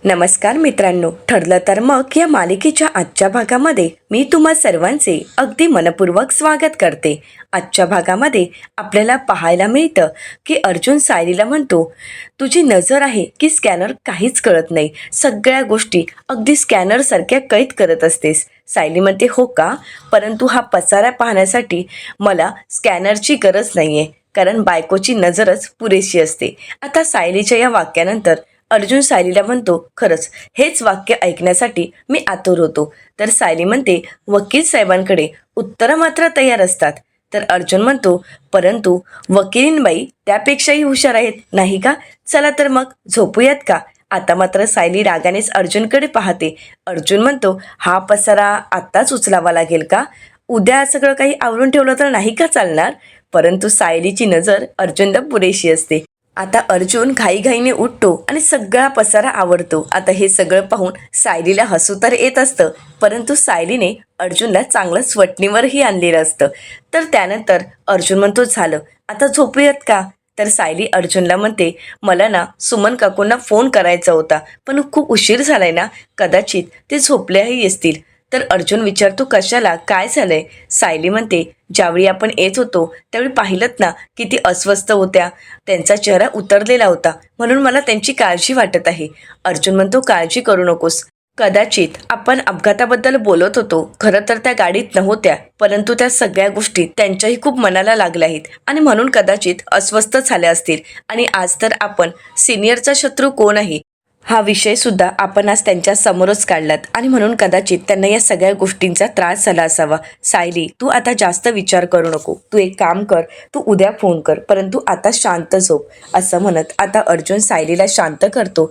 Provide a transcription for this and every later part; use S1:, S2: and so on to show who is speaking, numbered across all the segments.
S1: नमस्कार मित्रांनो, ठरलं तर मग या मालिकेच्या आजच्या भागामध्ये मी तुम्हा सर्वांचे अगदी मनपूर्वक स्वागत करते. आजच्या भागामध्ये आपल्याला पाहायला मिळतं की अर्जुन सायलीला म्हणतो, तुझी नजर आहे की स्कॅनर काहीच कळत नाही, सगळ्या गोष्टी अगदी स्कॅनरसारख्या कैद करत असतेस. सायली म्हणते, हो का, परंतु हा पसारा पाहण्यासाठी मला स्कॅनरची गरज नाही आहे, कारण बायकोची नजरच पुरेशी असते. आता सायलीच्या या वाक्यानंतर अर्जुन सायलीला म्हणतो, खरंच हेच वाक्य ऐकण्यासाठी मी आतुर होतो. तर सायली म्हणते, वकील साहेबांकडे उत्तरं मात्र तयार असतात. तर अर्जुन म्हणतो, परंतु वकिलींबाई त्यापेक्षाही हुशार आहेत नाही का? चला तर मग झोपूयात का? आता मात्र सायली रागानेच अर्जुनकडे पाहते. अर्जुन म्हणतो, हा पसारा आत्ताच उचलावा लागेल का? उद्या सगळं काही आवरून ठेवलं तर नाही का चालणार? परंतु सायलीची नजर अर्जुनला पुरेशी असते. आता अर्जुन घाईघाईने उठतो आणि सगळा पसारा आवरतो. आता हे सगळं पाहून सायलीला हसू तर येत असतं, परंतु सायलीने अर्जुनला चांगलं स्वटणीवरही आणलेलं असतं. तर त्यानंतर अर्जुन म्हणतो, झालं, आता झोपूयात का? तर सायली अर्जुनला म्हणते, मला ना सुमन काकूंना फोन करायचा होता, पण खूप उशीर झालाय ना, कदाचित ते झोपलेही असतील. तर अर्जुन विचारतो, कशाला, काय झालंय? सायली म्हणते, ज्यावेळी आपण येत होतो त्यावेळी पाहिलंत ना, किती अस्वस्थ होत्या, त्यांचा चेहरा उतरलेला होता, म्हणून मला त्यांची काळजी वाटत आहे. अर्जुन म्हणतो, काळजी करू नकोस, कदाचित आपण अपघाताबद्दल बोलत होतो, खरं तर त्या गाडीत नव्हत्या, परंतु त्या सगळ्या गोष्टी त्यांच्याही खूप मनाला लागल्या आहेत आणि म्हणून कदाचित अस्वस्थ झाल्या असतील. आणि आज तर आपण सिनियरचा शत्रू कोण आहे हा विषय सुद्धा आपण आज त्यांच्या समोरच काढलात आणि म्हणून कदाचित त्यांना या सगळ्या गोष्टींचा त्रास झाला असावा. सायली, तू आता जास्त विचार करू नको, तू एक काम कर, तू उद्या फोन कर, परंतु आता शांत झोप. असं म्हणत आता अर्जुन सायलीला शांत करतो.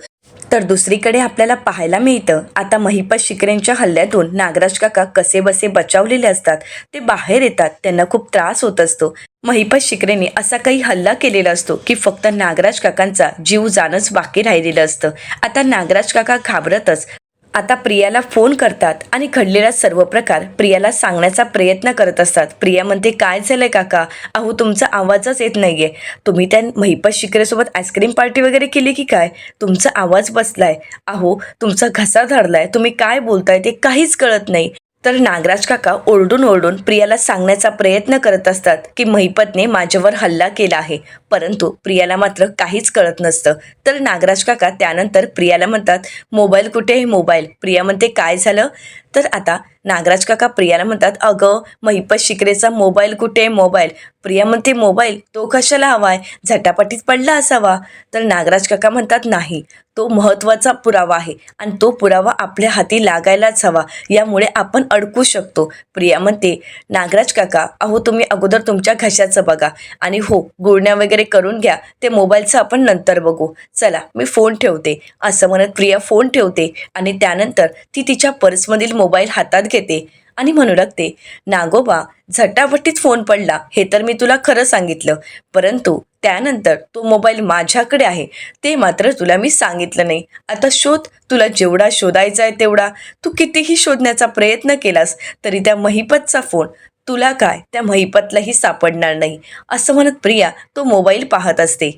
S1: तर दुसरीकडे आपल्याला पाहायला मिळतं, आता महिपत शिकरेंच्या हल्ल्यातून नागराज काका कसे बसे बचावलेले असतात. ते बाहेर येतात, त्यांना खूप त्रास होत असतो. महिपत शिकरेने असा काही हल्ला केलेला असतो की फक्त नागराज काकांचा जीव जाणंच बाकी राहिलेलं असतं. आता नागराज काका घाबरतच आता प्रियाला फोन करतात आणि घडलेला सर्व प्रकार प्रियाला सांगण्याचा प्रयत्न करत असतात. प्रिया म्हणते, काय झालंय काका? अहो, तुमचा आवाजच येत नाहीये. तुम्ही त्या महिपत शिकरेसोबत आईस्क्रीम पार्टी वगैरे केली की काय? तुमचा आवाज बसलाय. अहो, तुमचा घसा धरलाय. तुम्ही काय बोलताय ते काहीच कळत नाही. तर नागराज काका ओरडून ओरडून प्रियाला सांगण्याचा प्रयत्न करत असतात की महिपतने माझ्यावर हल्ला केला आहे, परंतु प्रियाला मात्र काहीच कळत नसतं. तर नागराज काका त्यानंतर प्रियाला म्हणतात, मोबाईल कुठे आहे? मोबाईल. प्रिया म्हणते, काय झालं? तर आता नागराज काका प्रियाला म्हणतात, अगं, महिपत शिकरेचा मोबाईल कुठे आहे? मोबाईल. प्रिया म्हणते, मोबाईल तो कशाला हवाय? झटापटीत पडला असावा. तर नागराज काका म्हणतात, नाही, तो महत्त्वाचा पुरावा आहे आणि तो पुरावा आपल्या हाती लागायलाच हवा, यामुळे आपण अडकू शकतो. प्रिया म्हणते, नागराज काका, अहो, तुम्ही अगोदर तुमच्या घशाचं बघा आणि हो, गुळण्या वगैरे करून घ्या, ते मोबाईलचं आपण नंतर बघू. चला, मी फोन ठेवते. असं म्हणत प्रिया फोन ठेवते आणि त्यानंतर ती तिच्या पर्समधील मोबाईल हातात घेते आणि म्हणू लागते, नागोबा, झटापटीत फोन पडला हे तर मी तुला खरं सांगितलं, परंतु त्यानंतर तो मोबाईल माझ्याकडे आहे ते मात्र तुला मी सांगितलं नाही. आता शोध, तुला जेवढा शोधायचा आहे तेवढा. तू कितीही शोधण्याचा प्रयत्न केलास तरी त्या महिपतचा फोन तुला काय, त्या महिपतलाही सापडणार नाही. असं म्हणत प्रिया तो मोबाईल पाहत असते.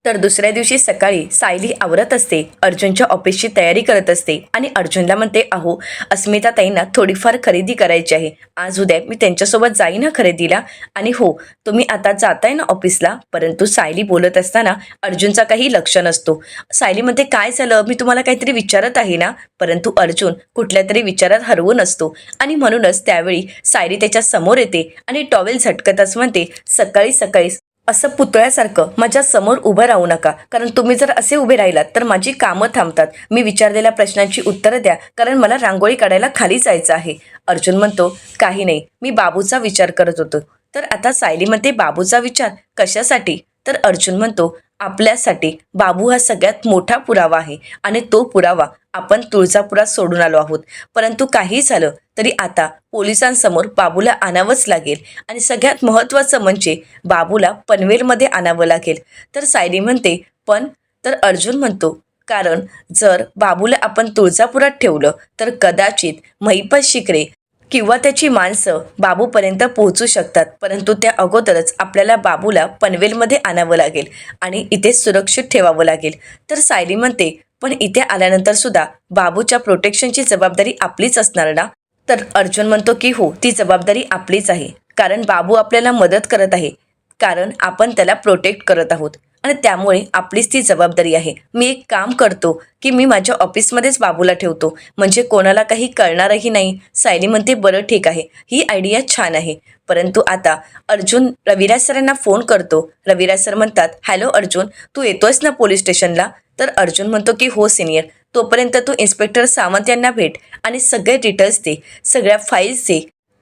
S1: तर दुसऱ्या दिवशी सकाळी सायली आवरत असते, अर्जुनच्या ऑफिसची तयारी करत असते आणि अर्जुनला म्हणते, अहो, अस्मिता ताईंना थोडीफार खरेदी करायची आहे, आज उद्या मी त्यांच्यासोबत जाईन ना खरेदीला. आणि हो, तुम्ही आता जाताय ना ऑफिसला? परंतु सायली बोलत असताना अर्जुनचा काही लक्ष नसतो. सायली म्हणते, काय झालं? मी तुम्हाला काहीतरी विचारत आहे ना? परंतु अर्जुन कुठल्या तरी विचारात हरवून असतो आणि म्हणूनच त्यावेळी सायली त्याच्या समोर येते आणि टॉवेल झटकतच म्हणते, सकाळी सकाळी असं पुतळ्यासारखं माझ्या समोर उभं राहू नका, कारण तुम्ही जर असे उभे राहिलात तर माझी कामं थांबतात. मी विचारलेल्या प्रश्नांची उत्तरं द्या, कारण मला रांगोळी काढायला खाली जायचं आहे. अर्जुन म्हणतो, काही नाही, मी बाबूचा विचार करत होतो. तर आता सायली म्हणते, बाबूचा विचार कशासाठी? तर अर्जुन म्हणतो, आपल्यासाठी बाबू हा सगळ्यात मोठा पुरावा आहे आणि तो पुरावा आपण तुळजापुरात सोडून आलो आहोत. परंतु काही झालं तरी आता पोलिसांसमोर बाबूला आणावंच लागेल आणि सगळ्यात महत्त्वाचं म्हणजे बाबूला पनवेलमध्ये आणावं लागेल. तर सायली म्हणते, पण? तर अर्जुन म्हणतो, कारण जर बाबूला आपण तुळजापुरात ठेवलं तर कदाचित महिपत शिकरे किंवा त्याची माणसं बाबूपर्यंत पोहोचू शकतात, परंतु त्या अगोदरच आपल्याला बाबूला पनवेलमध्ये आणावं लागेल आणि इथे सुरक्षित ठेवावं लागेल. तर सायली म्हणते, पण इथे आल्यानंतर सुद्धा बाबूच्या प्रोटेक्शनची जबाबदारी आपलीच असणार ना? तर अर्जुन म्हणतो की हो, ती जबाबदारी आपलीच आहे. कारण बाबू आपल्याला मदत करत आहे. कारण आपण त्याला प्रोटेक्ट करत आहोत आणि त्यामुळे आपलीच ती जबाबदारी आहे. मी एक काम करतो की मी माझ्या ऑफिसमध्येच बाबूला ठेवतो, म्हणजे कोणाला काही कळणारही नाही. सायली म्हणते बरं ठीक आहे, ही आयडिया छान आहे. परंतु आता अर्जुन रविराज सरांना फोन करतो. रविराज सर म्हणतात, हॅलो अर्जुन, तू येतोयस ना पोलीस स्टेशनला? तर अर्जुन म्हणतो की हो सिनियर, तोपर्यंत तू इन्स्पेक्टर सावंत यांना भेट आणि सगळे डिटेल्स दे, सगळ्या फाईल्स दे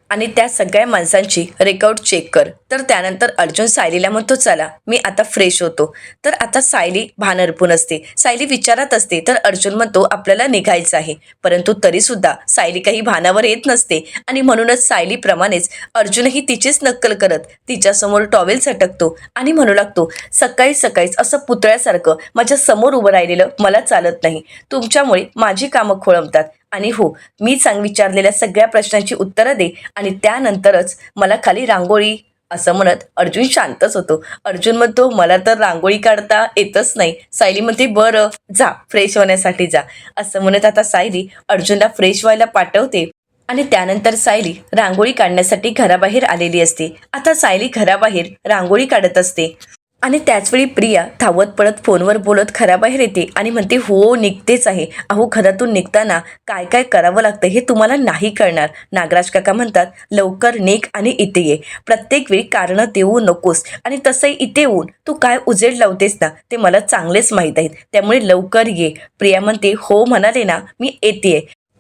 S1: आणि त्या सगळ्या माणसांची रेकॉर्ड चेक कर. तर त्यानंतर अर्जुन सायलीला म्हणतो चला मी आता फ्रेश होतो. तर आता सायली भान हरपून असते, सायली विचारात असते. तर अर्जुन म्हणतो आपल्याला निघायचं आहे. परंतु तरीसुद्धा सायली काही भानावर येत नसते आणि म्हणूनच सायलीप्रमाणेच अर्जुनही तिचीच नक्कल करत तिच्यासमोर टॉवेल झटकतो आणि म्हणू लागतो, सकाळी सकाळीच असं पुतळ्यासारखं माझ्या समोर उभं राहिलेलं मला चालत नाही. तुमच्यामुळे माझी कामं खोळंबतात आणि हो, मी विचारलेल्या सगळ्या प्रश्नांची उत्तरं दे आणि त्यानंतरच मला खाली रांगोळी. असं म्हणत अर्जुन शांतच होतो. अर्जुन म्हणतो मला तर रांगोळी काढता येतच नाही. सायली म्हणते बरं जा फ्रेश होण्यासाठी जा. असं म्हणत आता सायली अर्जुनला फ्रेश व्हायला पाठवते आणि त्यानंतर सायली रांगोळी काढण्यासाठी घराबाहेर आलेली असते. आता सायली घराबाहेर रांगोळी काढत असते आणि त्याचवेळी प्रिया धावत पळत फोनवर बोलत घराबाहेर येते आणि म्हणते हो निघतेच आहे. अहो घरातून निघताना काय काय करावं लागतं हे तुम्हाला नाही कळणार. नागराज काका म्हणतात लवकर निघ आणि इथे ये. प्रत्येक वेळी कारणं देऊ नकोस आणि तसंही इथे येऊन तू काय उजेड लावतेस ना ते मला चांगलेच माहीत आहेत, त्यामुळे लवकर ये. प्रिया म्हणते हो म्हणाले ना मी येते.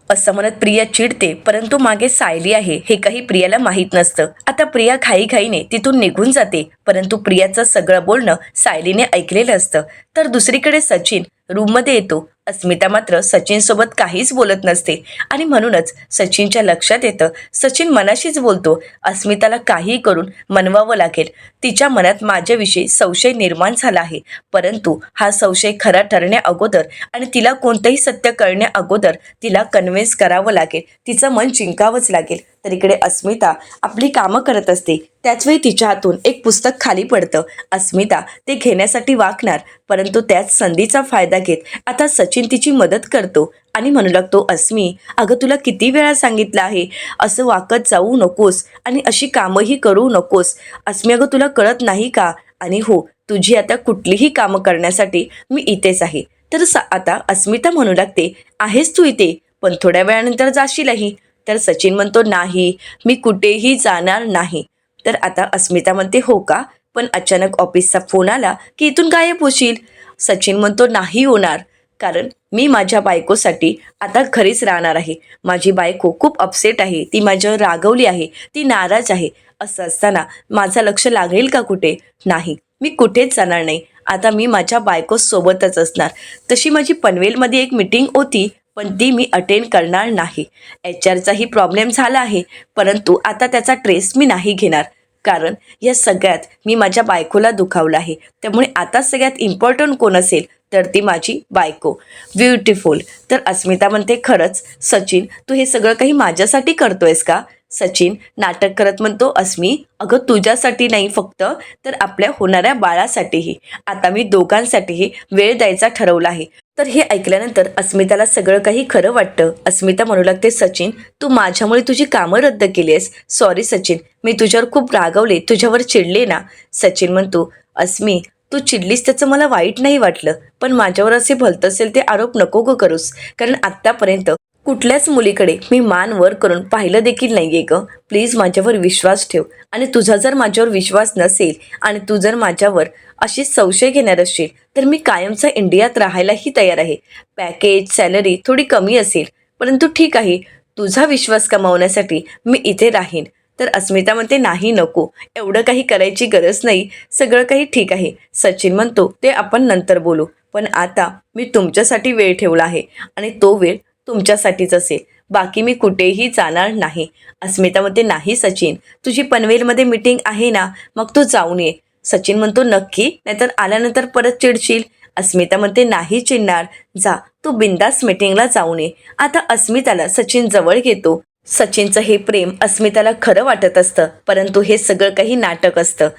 S1: असं म्हणत प्रिया चिडते, परंतु मागे सायली आहे हे काही प्रियाला माहीत नसतं. आता प्रिया घाईघाईने तिथून निघून जाते, परंतु प्रियाचं सगळं बोलणं सायलीने ऐकलेलं असतं. तर दुसरीकडे सचिन रूममध्ये येतो. अस्मिता मात्र सचिनसोबत काहीच बोलत नसते आणि म्हणूनच सचिनच्या लक्षात येतं. सचिन मनाशीच बोलतो, अस्मिताला काही करून मनवावं लागेल. तिच्या मनात माझ्याविषयी संशय निर्माण झाला आहे, परंतु हा संशय खरा ठरण्या अगोदर आणि तिला कोणतंही सत्य कळण्या अगोदर तिला कन्व्हिन्स करावं लागेल, तिचं मन जिंकावंच लागेल. तर इकडे अस्मिता आपली कामं करत असते. त्याचवेळी तिच्या हातून एक पुस्तक खाली पडतं. अस्मिता ते घेण्यासाठी वाकणार, परंतु त्याच संधीचा फायदा घेत आता सचिन तिची मदत करतो आणि म्हणू लागतो, अस्मी अगं तुला किती वेळा सांगितलं आहे असं वाकत जाऊ नकोस आणि अशी कामंही करू नकोस. अस्मी अगं तुला कळत नाही का? आणि हो, तुझी आता कुठलीही कामं करण्यासाठी मी इथेच आहे. तर आता अस्मिता म्हणू लागते, आहेस तू इथे, पण थोड्या वेळानंतर जाशीलही. तर सचिन म्हणतो नाही, मी कुठेही जाणार नाही. तर आता अस्मिता म्हणते हो का, पण अचानक ऑफिसचा फोन आला की इथून गायब होशील. सचिन म्हणतो नाही होणार, कारण मी माझ्या बायकोसाठी आता घरीच राहणार आहे. माझी बायको खूप अपसेट आहे, ती माझ्यावर रागवली आहे, ती नाराज आहे. असं असताना माझं लक्ष लागेल का कुठे? नाही, मी कुठेच जाणार नाही. आता मी माझ्या बायकोसोबतच असणार. तशी माझी पनवेलमध्ये एक मीटिंग होती, पण ती मी अटेंड करणार नाही. HR चाही प्रॉब्लेम झाला आहे, परंतु आता त्याचा ट्रेस मी नाही घेणार, कारण या सगळ्यात मी माझ्या बायकोला दुखावलं आहे. त्यामुळे आता सगळ्यात इम्पॉर्टंट कोण असेल तर ती माझी बायको. ब्युटिफुल. तर अस्मिता म्हणते खरंच सचिन, तू हे सगळं काही माझ्यासाठी करतोयस का? सचिन नाटक करत म्हणतो, अस्मी अगं तुझ्यासाठी नाही फक्त, तर आपल्या होणाऱ्या बाळासाठीही. आता मी दोघांसाठीही वेळ द्यायचा ठरवला आहे. तर हे ऐकल्यानंतर अस्मिताला सगळं काही खरं वाटतं. अस्मिता म्हणू लागते, सचिन तू माझ्यामुळे तुझी कामं रद्द केली आहेस. सॉरी सचिन, मी तुझ्यावर खूप रागवले, तुझ्यावर चिडले ना. सचिन म्हणतो, अस्मी तू चिडलीस त्याचं मला वाईट नाही वाटलं, पण माझ्यावर असे भलतसेल ते आरोप नको गं करूस, कारण आत्तापर्यंत कुठल्याच मुलीकडे मी मान वर करून पाहिलं देखील नाही आहे गं. प्लीज माझ्यावर विश्वास ठेव. आणि तुझा जर माझ्यावर विश्वास नसेल आणि तू जर माझ्यावर अशी संशय घेणार असशील तर मी कायमचा इंडियात राहायलाही तयार आहे. पॅकेज सॅलरी थोडी कमी असेल, परंतु ठीक आहे, तुझा विश्वास कमावण्यासाठी मी इथे राहीन. तर अस्मिता म्हणते नाही नको, एवढं काही करायची गरज नाही, सगळं काही ठीक आहे. सचिन म्हणतो ते आपण नंतर बोलू, पण आता मी तुमच्यासाठी वेळ ठेवला आहे आणि तो वेळ तुमच्यासाठीच असेल, बाकी मी कुठेही जाणार नाही. अस्मिता म्हणते नाही सचिन, तुझी पनवेलमध्ये मीटिंग आहे ना, मग तू जाऊन ये. सचिन म्हणतो नक्की, नाहीतर आल्यानंतर परत चिडशील. अस्मिता म्हणते नाही चिडणार, जा तू बिंदास मीटिंगला जाऊन ये. आता अस्मिताला सचिन जवळ घेतो. सचिनचं हे प्रेम अस्मिताला खरं वाटत असतं, परंतु हे सगळं काही नाटक असतं.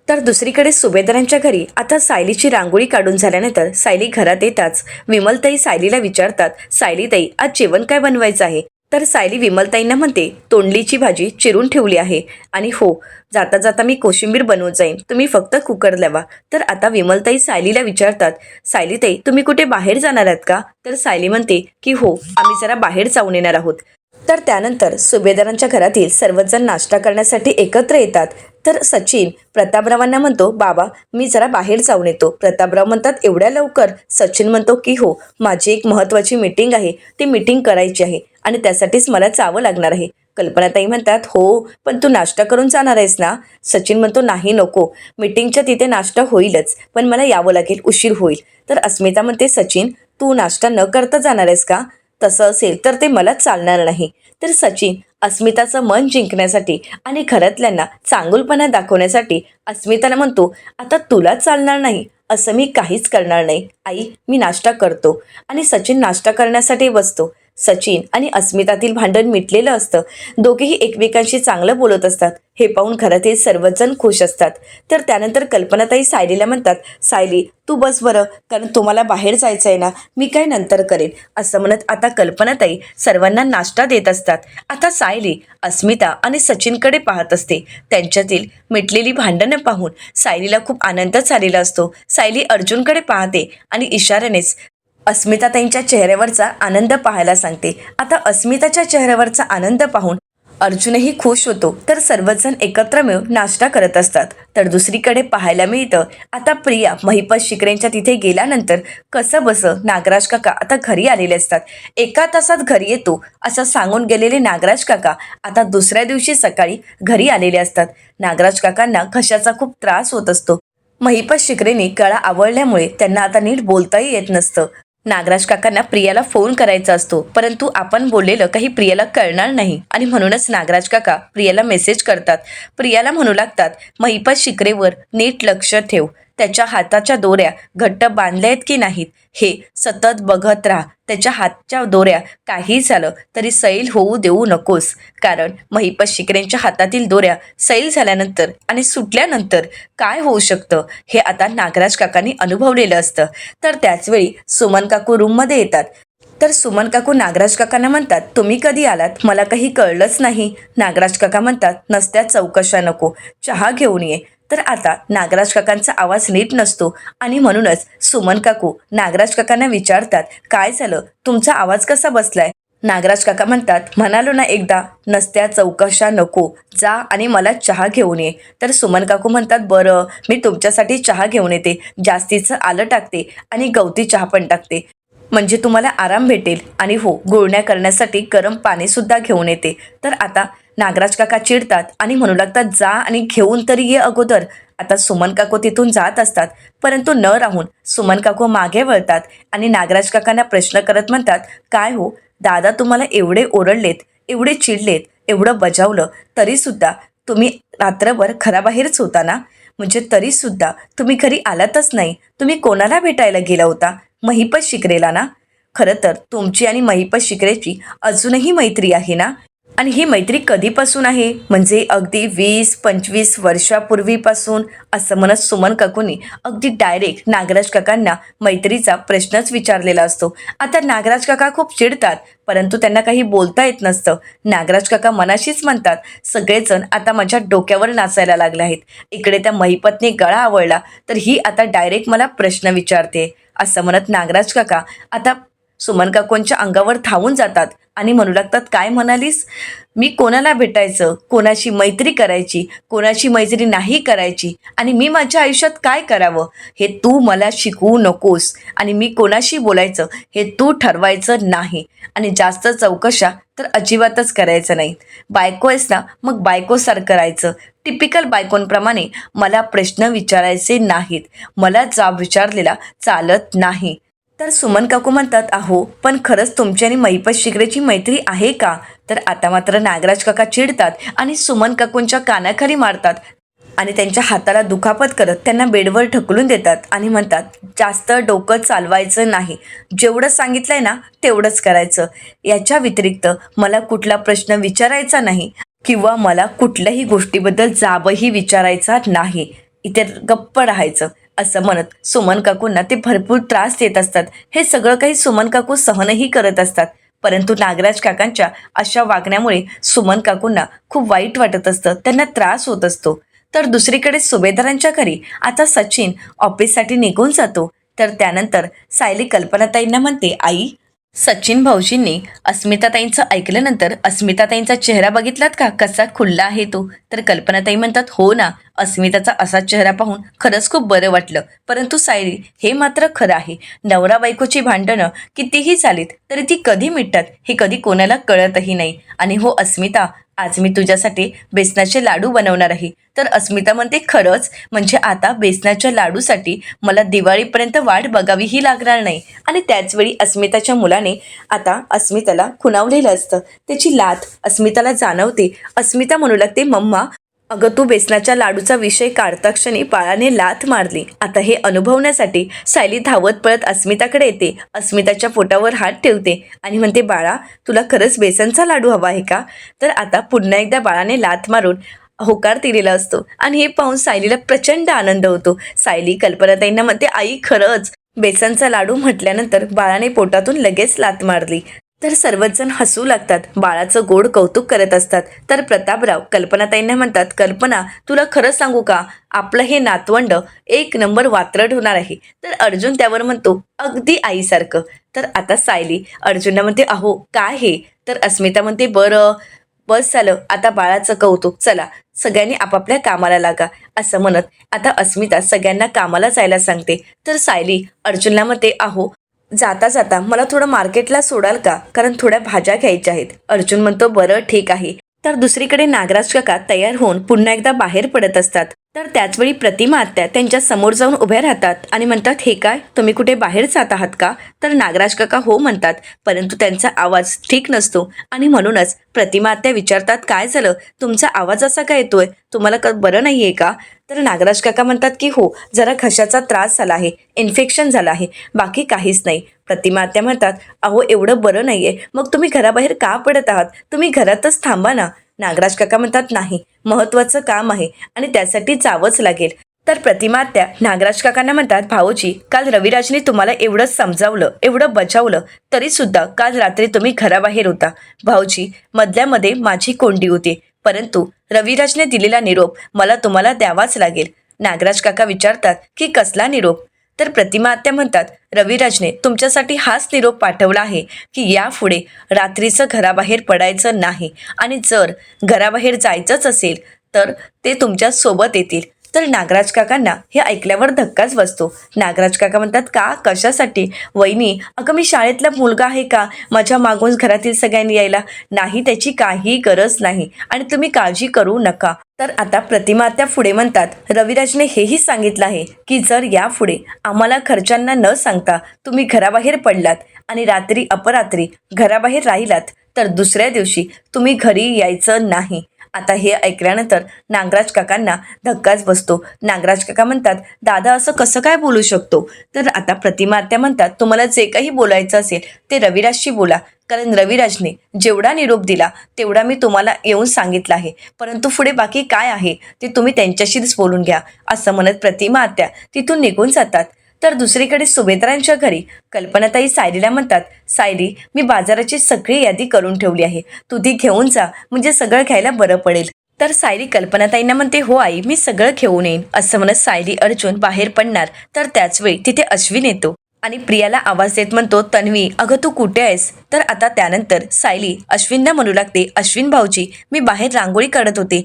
S1: तर दुसरीकडे सुभेदारांच्या घरी आता सायलीची रांगोळी काढून झाल्यानंतर सायली घरात येताच विमलताई सायलीला विचारतात, सायलीताई आज जेवण काय बनवायचं आहे? तर सायली विमलताईंना म्हणते, तोंडलीची भाजी चिरून ठेवली आहे आणि हो, जाता जाता मी कोशिंबीर बनवून जाईन, तुम्ही फक्त कुकर लावा. तर आता विमलताई सायलीला विचारतात, सायलीताई तुम्ही कुठे बाहेर जाणार आहात का? तर सायली म्हणते की हो, आम्ही जरा बाहेर जाऊन येणार आहोत. तर त्यानंतर सुभेदारांच्या घरातील सर्वजण नाश्ता करण्यासाठी एकत्र येतात. तर सचिन प्रतापरावांना म्हणतो, बाबा मी जरा बाहेर जाऊन येतो. प्रतापराव म्हणतात, एवढ्या लवकर? सचिन म्हणतो की हो, माझी एक महत्त्वाची मीटिंग आहे, ती मीटिंग करायची आहे आणि त्यासाठीच मला जावं लागणार आहे. कल्पनाताई म्हणतात, हो पण तू नाश्ता करून जाणार आहेस ना? सचिन म्हणतो, नाही नको, मीटिंगच्या तिथे नाश्ता होईलच, पण मला यावं लागेल, उशीर होईल. तर अस्मिता म्हणते, सचिन तू नाश्ता न करता जाणार आहेस का? तसं असेल तर ते मला चालणार नाही. तर सचिन अस्मिताचं मन जिंकण्यासाठी आणि घरातल्यांना चांगुलपणा दाखवण्यासाठी अस्मिताला म्हणतो, आता तुला चालणार नाही असं मी काहीच करणार नाही आई, मी नाश्ता करतो. आणि सचिन नाश्ता करण्यासाठी बसतो. सचिन आणि अस्मितातील भांडण मिटलेलं असतं. दोघेही एकमेकांशी चांगलं बोलत असतात. हे पाहून घरातील सर्वजण खुश असतात. तर त्यानंतर कल्पनाताई सायलीला म्हणतात, सायली तू बस बरं, कारण तुम्हाला बाहेर जायचं आहे ना, मी काय नंतर करेन. असं म्हणत आता कल्पनाताई सर्वांना नाश्ता देत असतात. आता सायली अस्मिता आणि सचिनकडे पाहत असते. त्यांच्यातील मिटलेली भांडणं पाहून सायलीला खूप आनंद झालेला असतो. सायली अर्जुनकडे पाहते आणि इशाऱ्यानेच अस्मिताताईंच्या चेहऱ्यावरचा आनंद पाहायला सांगते. आता अस्मिताच्या चेहऱ्यावरचा आनंद पाहून अर्जुनही खुश होतो. तर सर्वजण एकत्र मिळून नाश्ता करत असतात. तर दुसरीकडे पाहायला मिळतं, आता प्रिया महिपत शिकरेंच्या तिथे गेल्यानंतर कसं बसं नागराज काका आता घरी आलेले असतात. 1 तासात घरी येतो असं सांगून गेलेले नागराज काका आता दुसऱ्या दिवशी सकाळी घरी आलेले असतात. नागराज काकांना घशाचा खूप त्रास होत असतो. महिपत शिकरेंनी गळा आवळल्यामुळे त्यांना आता नीट बोलताही येत नसतं. नागराज काकांना प्रियाला फोन करायचा असतो, परंतु आपण बोललेलं काही प्रियाला कळणार नाही आणि म्हणूनच नागराज काका प्रियाला मेसेज करतात. प्रियाला म्हणू लागतात, महिपत शिकरेवर नीट लक्ष ठेव, त्याच्या हाताच्या दोऱ्या घट्ट बांधल्या आहेत की नाहीत हे सतत बघत राहा. त्याच्या हातच्या दोऱ्या काही झालं तरी सैल होऊ देऊ नकोस, कारण महिपत शिकरेंच्या हातातील दोऱ्या सैल झाल्यानंतर आणि सुटल्यानंतर काय होऊ शकतं हे आता नागराज काकांनी अनुभवलेलं असतं. तर त्याचवेळी सुमन काकू रूममध्ये येतात. तर सुमन काकू नागराज काकांना म्हणतात, तुम्ही कधी आलात? मला काही कळलंच नाही. नागराज काका म्हणतात, नसत्या चौकशा नको, चहा घेऊन ये. तर आता नागराज काकांचा आवाज नीट नसतो आणि म्हणूनच सुमन काकू नागराज काकांना विचारतात, काय झालं, तुमचा आवाज कसा बसलाय? नागराज काका म्हणतात, म्हणालो ना एकदा, नसत्या चौकशा नको, जा आणि मला चहा घेऊन ये. तर सुमन काकू म्हणतात, बरं मी तुमच्यासाठी चहा घेऊन येते, जास्तीचं आलं टाकते आणि गवती चहा पण टाकते, म्हणजे तुम्हाला आराम भेटेल. आणि हो, गुळण्या करण्यासाठी गरम पाणी सुद्धा घेऊन येते. तर आता नागराज काका चिडतात आणि म्हणू लागतात, जा आणि घेऊन तरी ये अगोदर. आता सुमन काकू तिथून जात असतात, परंतु न राहून सुमन काकू मागे वळतात आणि नागराज काकांना प्रश्न करत म्हणतात, काय हो दादा, तुम्हाला एवढे ओरडलेत, एवढे चिडलेत, एवढं बजावलं, तरीसुद्धा तुम्ही रात्रभर घराबाहेरच होता ना? म्हणजे तरीसुद्धा तुम्ही घरी आलातच नाही. तुम्ही कोणाला भेटायला गेला होता? महिपत शिकरेला ना? खरं तर तुमची आणि महिपत शिकरेची अजूनही मैत्री आहे ना? आणि ही मैत्री कधीपासून आहे? म्हणजे अगदी 20-25 वर्षापूर्वीपासून, असं म्हणत सुमन काकूंनी अगदी डायरेक्ट नागराज काकांना मैत्रीचा प्रश्नच विचारलेला असतो. आता नागराज काका खूप चिडतात, परंतु त्यांना काही बोलता येत नसतं. नागराज काका मनाशीच म्हणतात, सगळेजण आता माझ्या डोक्यावर नाचायला लागले आहेत. इकडे त्या महिपतने गळा आवळला, तर ही आता डायरेक्ट मला प्रश्न विचारते. असं म्हणत नागराज काका आता सुमन काकूंच्या अंगावर धावून जातात आणि म्हणू लागतात, काय म्हणालीस? मी कोणाला भेटायचं, कोणाशी मैत्री करायची, कोणाशी मैत्री नाही करायची, आणि मी माझ्या आयुष्यात काय करावं हे तू मला शिकवू नकोस, आणि मी कोणाशी बोलायचं हे तू ठरवायचं नाही, आणि जास्त चौकशा तर अजिबातच करायचं नाही. बायको आहेस ना, मग बायकोसारखं राहायचं. टिपिकल बायकोंप्रमाणे मला प्रश्न विचारायचे नाहीत, मला जाब विचारलेला चालत नाही. तर सुमन काकू म्हणतात, अहो पण खरंच तुमची आणि महिपत शिकरेची मैत्री आहे का? तर आता मात्र नागराज काका चिडतात आणि सुमन काकूंच्या कानाखाली मारतात आणि त्यांच्या हाताला दुखापत करत त्यांना बेडवर ढकलून देतात आणि म्हणतात, जास्त डोकं चालवायचं नाही, जेवढं सांगितलंय ना तेवढंच करायचं. याच्या व्यतिरिक्त मला कुठला प्रश्न विचारायचा नाही किंवा मला कुठल्याही गोष्टीबद्दल जाबही विचारायचा नाही. इथे गप्प राहायचं असं म्हणत सुमन काकूंना ते भरपूर त्रास देत असतात. हे सगळं काही सुमन काकू सहनही करत असतात. परंतु नागराज काकांच्या अशा वागण्यामुळे सुमन काकूंना खूप वाईट वाटत असतं, त्यांना त्रास होत असतो. तर दुसरीकडे सुभेदारांच्या घरी आता सचिन ऑफिससाठी निघून जातो. तर त्यानंतर सायली कल्पनाताईंना म्हणते, आई, सचिन भाऊजींनी अस्मिताताईंचं ऐकल्यानंतर अस्मिताताईंचा चेहरा बघितलात का, कसा खुल्ला आहे तो. तर कल्पनाताई म्हणतात, हो ना, अस्मिताचा असा चेहरा पाहून खरंच खूप बरं वाटलं. परंतु सायली, हे मात्र खरं आहे, नवरा बायकोची भांडणं कितीही झालीत तरी ती कधी मिटतात हे कधी कोणाला कळतही नाही. आणि हो अस्मिता, आज मी तुझ्यासाठी बेसनाचे लाडू बनवणार आहे. तर अस्मिता म्हणते, खरंच, म्हणजे आता बेसनाच्या लाडूसाठी मला दिवाळीपर्यंत वाट बघावीही लागणार नाही. आणि त्याचवेळी अस्मिताच्या मुलाने आता अस्मिताला खुणावलेलं असतं, त्याची लाथ अस्मिताला जाणवते. अस्मिता म्हणू लागते, मम्मा, अगं तू बेसनाच्या लाडूचा विषय काढता क्षणी बाळाने लाथ मारली. आता हे अनुभवण्यासाठी सायली धावत पळत अस्मिताकडे येते, अस्मिताच्या पोटावर हात ठेवते आणि म्हणते, बाळा, तुला खरंच बेसनचा लाडू हवा आहे का. तर आता पुन्हा एकदा बाळाने लाथ मारून होकार दिलेला असतो आणि हे पाहून सायलीला प्रचंड आनंद होतो. सायली कल्पनाताईंना म्हणते, आई, खरंच बेसनचा लाडू म्हटल्यानंतर बाळाने पोटातून लगेच लाथ मारली. तर सर्वच जण हसू लागतात, बाळाचं गोड कौतुक करत असतात. तर प्रतापराव कल्पनाताईंना म्हणतात, कल्पना, तुला खरं सांगू का, आपलं हे नातवंड एक नंबर वात्रट होणार आहे. तर अर्जुन त्यावर म्हणतो, अगदी आईसारखं. तर आता सायली अर्जुनला म्हणते, अहो काय हे. तर अस्मिता म्हणते, बरं, बस झालं आता बाळाचं कौतुक, चला सगळ्यांनी आपापल्या कामाला लागा. असं म्हणत आता अस्मिता सगळ्यांना कामाला जायला सांगते. तर सायली अर्जुनला म्हणते, अहो, जाता जाता मला थोडं मार्केटला सोडाल का, कारण थोड्या भाज्या घ्यायच्या आहेत. अर्जुन म्हणतो, बरं ठीक आहे. तर दुसरीकडे नागराज काका तयार होऊन पुन्हा एकदा बाहेर पडत असतात. तर त्याचवेळी प्रतिमा आत्या त्यांच्या समोर जाऊन उभ्या राहतात आणि म्हणतात, हे काय, तुम्ही कुठे बाहेर जात आहात का. तर नागराज काका हो म्हणतात, परंतु त्यांचा आवाज ठीक नसतो आणि म्हणूनच प्रतिमा आत्या विचारतात, काय झालं, तुमचा आवाज असा काय येतोय, तुम्हाला बरं नाही आहे का. तर नागराज काका म्हणतात की हो, जरा घशाचा त्रास झाला आहे, इन्फेक्शन झालं आहे, बाकी काहीच नाही. प्रतिमा आत्या म्हणतात, अहो एवढं बरं नाही आहे, मग तुम्ही घराबाहेर का पडत आहात, तुम्ही घरातच थांबा ना. नागराज काका म्हणतात, नाही, महत्त्वाचं काम आहे आणि त्यासाठी जावंच लागेल. तर प्रतिमा आत्या नागराज काकांना म्हणतात, भाऊजी, काल रविराजने तुम्हाला एवढं समजावलं, एवढं बचावलं, तरीसुद्धा काल रात्री तुम्ही घराबाहेर होता. भाऊजी, मधल्यामध्ये माझी कोंडी होती, परंतु रविराजने दिलेला निरोप मला तुम्हाला द्यावाच लागेल. नागराज काका विचारतात की कसला निरोप. तर प्रतिमा आत्या म्हणतात, रविराजने तुमच्यासाठी हाच निरोप पाठवला आहे की यापुढे रात्रीचं घराबाहेर पडायचं नाही आणि जर घराबाहेर जायचंच असेल तर ते तुमच्या सोबत येतील. तर नागराज काकांना हे ऐकल्यावर धक्काच बसतो. नागराज काका म्हणतात, का, कशासाठी. वहिनी, अगं मी शाळेतला मुलगा आहे का माझ्या मागून घरातील सगळ्यांनी यायला, नाही, त्याची काही गरज नाही आणि तुम्ही काळजी करू नका. तर आता प्रतिमा आत्या पुढे म्हणतात, रविराजने हेही सांगितलं आहे की जर यापुढे आम्हाला घरच्यांना न सांगता तुम्ही घराबाहेर पडलात आणि रात्री अपरात्री घराबाहेर राहिलात तर दुसऱ्या दिवशी तुम्ही घरी यायचं नाही. आता हे ऐकल्यानंतर नागराज काकांना धक्काच बसतो. नागराज काका म्हणतात, दादा असं कसं काय बोलू शकतो. तर आता प्रतिमा आत्या म्हणतात, तुम्हाला जे काही बोलायचं असेल ते रविराजशी बोला, कारण रविराजने जेवढा निरोप दिला तेवढा मी तुम्हाला येऊन सांगितलं आहे, परंतु पुढे बाकी काय आहे ते तुम्ही त्यांच्याशीच बोलून घ्या. असं म्हणत प्रतिमा आत्या तिथून निघून जातात. तर दुसरीकडे सुभेदारांच्या घरी कल्पनाताई सायलीला म्हणतात, सायली, मी बाजाराची सगळी यादी करून ठेवली आहे, तू ती घेऊन जा, म्हणजे सगळं घ्यायला बरं पडेल. तर सायली कल्पनाताईंना म्हणते, हो आई, मी सगळं घेऊन येईन. असं म्हणत सायली अर्जुन बाहेर पडणार. तर त्याचवेळी तिथे अश्विन येतो आणि प्रियाला आवाज देत म्हणतो, तन्वी, अगं तू कुठे आहेस. तर आता त्यानंतर सायली अश्विनला म्हणू लागते, अश्विन भाऊजी, मी बाहेर रांगोळी काढत होते.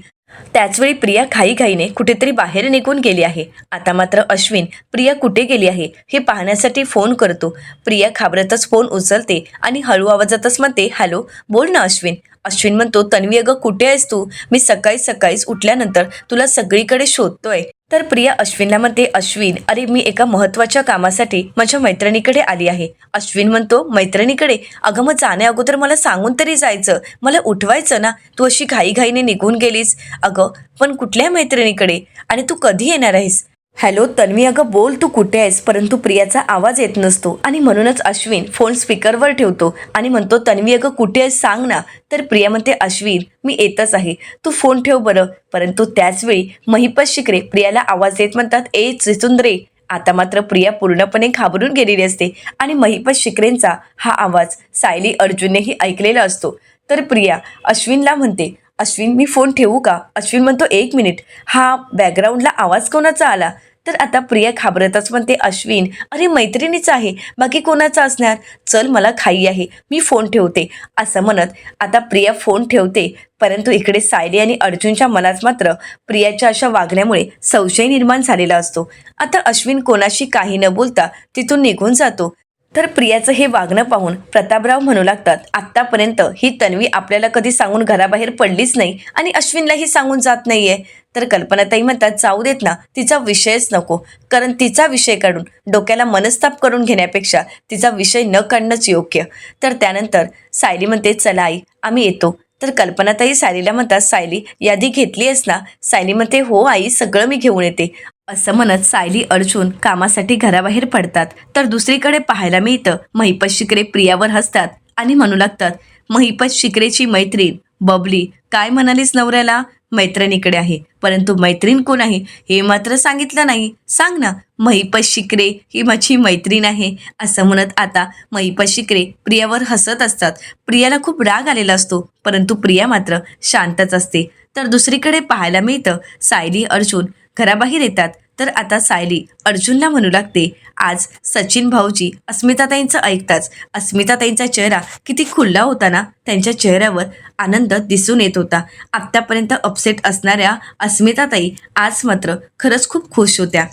S1: त्याचवेळी प्रिया घाईघाईने कुठेतरी बाहेर निघून गेली आहे. आता मात्र अश्विन प्रिया कुठे गेली आहे हे पाहण्यासाठी फोन करतो. प्रिया घाबरतच फोन उचलते आणि हळू आवाजातच म्हणते, हॅलो, बोल ना अश्विन. अश्विन म्हणतो, तन्वी, अगं कुठे आहेस तू, मी सकाळीच उठल्यानंतर तुला सगळीकडे शोधतोय. तर प्रिया अश्विनला म्हणते, अश्विन, अरे मी एका महत्त्वाच्या कामासाठी माझ्या मैत्रिणीकडे आली आहे. अश्विन म्हणतो, मैत्रिणीकडे, अगं मग जाण्या अगोदर मला सांगून तरी जायचं, मला उठवायचं ना, तू अशी घाईघाईने निघून गेलीस. अगं पण कुठल्या मैत्रिणीकडे आणि तू कधी येणार आहेस. हॅलो तन्वी, अगं बोल, तू कुठे आहेस? परंतु प्रियाचा आवाज येत नसतो आणि म्हणूनच अश्विन फोन स्पीकरवर ठेवतो आणि म्हणतो, तन्वी अगं कुठे आहेस सांग ना. तर प्रिया म्हणते, अश्विन मी येतच आहे, तू फोन ठेव बरं. परंतु त्याचवेळी महिपत शिकरे प्रियाला आवाज देत म्हणतात, ए चिचुंद्रे. आता मात्र प्रिया पूर्णपणे घाबरून गेलेली असते आणि महिपत शिकरेंचा हा आवाज सायली अर्जुननेही ऐकलेला असतो. तर प्रिया अश्विनला म्हणते, अश्विन मी फोन ठेवू का? अश्विन म्हणतो, एक मिनिट, हा बॅकग्राऊंडला आवाज कोणाचा आला? तर आता प्रिया घाबरतच म्हणते, अश्विन अरे मैत्रिणीचा आहे, बाकी कोणाचा असणार? चल मला घाई आहे, मी फोन ठेवते. असं म्हणत आता प्रिया फोन ठेवते. परंतु इकडे सायली आणि अर्जुनच्या मनात मात्र प्रियाच्या अशा वागण्यामुळे संशय निर्माण झालेला असतो. आता अश्विन कोणाशी काही न बोलता तिथून निघून जातो. तर प्रियाचं हे वागणं पाहून प्रतापराव म्हणू लागतात, आत्तापर्यंत ही तन्वी आपल्याला कधी सांगून घराबाहेर पडलीच नाही आणि अश्विनलाही सांगून जात नाहीये. तर कल्पनाताई म्हणतात, जाऊ देत ना, तिचा विषयच नको. कारण तिचा विषय काढून डोक्याला मनस्ताप करून घेण्यापेक्षा तिचा विषय न काढणंच योग्य. तर त्यानंतर सायली म्हणते, चला आई आम्ही येतो. तर कल्पनाताई सायलीला म्हणतात, सायली यादी घेतली आहेस ना? सायली म्हणते, हो आई, सगळं मी घेऊन येते. असं म्हणत सायली अर्जुन कामासाठी घराबाहेर पडतात. तर दुसरीकडे पाहायला मिळतं, महिपत शिकरे प्रियावर हसतात आणि म्हणू लागतात, महिपत शिकरेची मैत्रीण बबली काय म्हणालीस नवऱ्याला? मैत्रिणीकडे आहे. परंतु मैत्रीण कोण आहे हे मात्र सांगितलं नाही. सांग ना. महिपत शिकरे ही माझी मैत्रीण आहे. असं म्हणत आता महिपत शिकरे प्रियावर हसत असतात. प्रियाला खूप राग आलेला असतो, परंतु प्रिया मात्र शांतच असते. तर दुसरीकडे पाहायला मिळतं, सायली अर्जुन घराबाहेर येतात. तर आता सायली अर्जुनला म्हणू लागते, आज सचिन भाऊजी अस्मिताताईंचं ऐकताच अस्मिताताईंचा चेहरा किती खुल्ला होता ना. त्यांच्या चेहऱ्यावर आनंद दिसून येत होता. आत्तापर्यंत अपसेट असणाऱ्या अस्मिताताई आज मात्र खरंच खूप खुश होत्या.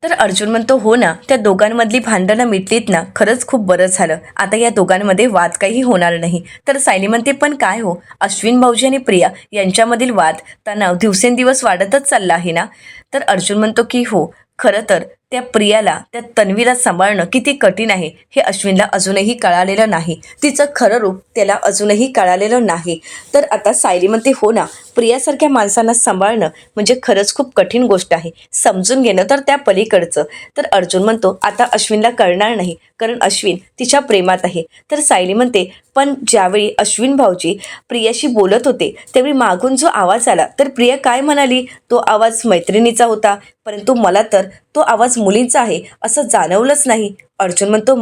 S1: तर अर्जुन म्हणतो, हो ना, त्या दोघांमधली भांडणं मिटलीत ना, खरंच खूप बरं झालं. आता या दोघांमध्ये वाद काही होणार नाही. तर सायली म्हणते, पण काय हो, अश्विन भाऊजी आणि प्रिया यांच्यामधील वाद तणाव दिवसेंदिवस वाढतच चालला आहे ना. तर अर्जुन म्हणतो की हो, खरं तर त्या प्रियाला, त्या तन्वीला सांभाळणं किती कठीण आहे हे अश्विनला अजूनही कळालेलं नाही. तिचं खरं रूप त्याला अजूनही कळालेलं नाही. तर आता सायली म्हणते, हो ना, प्रियासारख्या माणसांना सांभाळणं म्हणजे खरंच खूप कठीण गोष्ट आहे. समजून घेणं तर त्या पलीकडचं. तर अर्जुन म्हणतो, आता अश्विनला कळणार नाही, कारण अश्विन तिच्या प्रेमात आहे. तर सायली म्हणते, पण ज्यावेळी अश्विन भाऊजी प्रियाशी बोलत होते त्यावेळी मागून जो आवाज आला, तर प्रिया काय म्हणाली? तो आवाज मैत्रिणीचा होता, परंतु मला तर तो आवाज मुलींचा आहे असं जाणवलंच नाही. अर्जुन म्हणतो,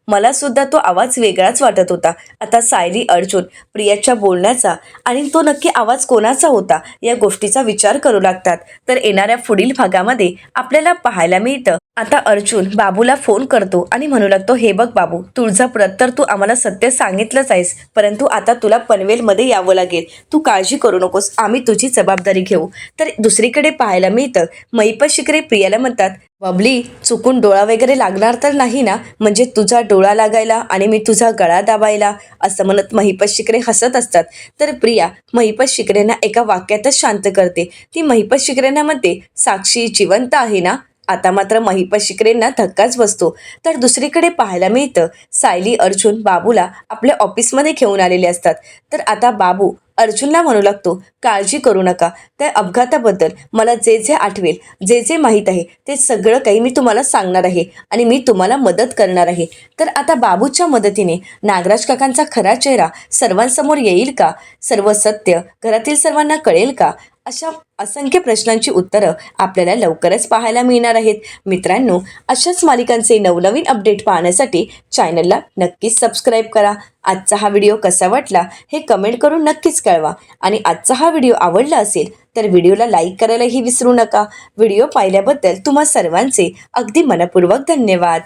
S1: मला सुद्धा तो आवाज वेगळाच वाटत होता. आता सायली अर्जुन प्रियाच्या बोलण्याचा आणि तो नक्की आवाज कोणाचा होता या गोष्टीचा विचार करू लागतात. तर येणाऱ्या पुढील भागामध्ये आपल्याला पाहायला मिळतं, आता अर्जुन बाबूला फोन करतो आणि म्हणू लागतो, हे बघ बाबू, तुझं परत तर तू आम्हाला सत्य सांगितलंच आहेस, परंतु आता तुला पनवेलमध्ये यावं लागेल. तू काळजी करू नकोस, आम्ही तुझी जबाबदारी घेऊ. तर दुसरीकडे पाहायला मिळतं, महिपत शिकरे प्रियाला म्हणतात, बबली चुकून डोळा वगैरे लागणार तर नाही ना? म्हणजे तुझा डोळा लागायला आणि मी तुझा गळा दाबायला. असं म्हणत महिपत शिकरे हसत असतात. तर प्रिया महिपत शिकरेंना एका वाक्यातच शांत करते. ती महिपत शिकरेंना म्हणते, साक्षी जिवंत आहे ना? आता मात्र महिपत शिकरेंना धक्काच बसतो. तर दुसरीकडे पाहायला मिळतं, सायली अर्जुन बाबूला आपल्या ऑफिसमध्ये घेऊन आलेले असतात. तर आता बाबू अर्जुनला म्हणू लागतो, काळजी करू नका, त्या अपघाताबद्दल मला जे जे आठवेल, जे जे माहीत आहे ते सगळं काही मी तुम्हाला सांगणार आहे आणि मी तुम्हाला मदत करणार आहे. तर आता बाबूच्या मदतीने नागराज काकांचा खरा चेहरा सर्वांसमोर येईल का? सर्व सत्य घरातील सर्वांना कळेल का? अशा असंख्य प्रश्नांची उत्तरं आपल्याला लवकरच पाहायला मिळणार आहेत. मित्रांनो, अशाच मालिकांचे नवनवीन अपडेट पाहण्यासाठी चॅनलला नक्कीच सबस्क्राईब करा. आजचा हा व्हिडिओ कसा वाटला हे कमेंट करून नक्कीच कळवा आणि आजचा हा व्हिडिओ आवडला असेल तर व्हिडिओला लाईक करायलाही विसरू नका. व्हिडिओ पाहिल्याबद्दल तुम्हा सर्वांचे अगदी मनपूर्वक धन्यवाद.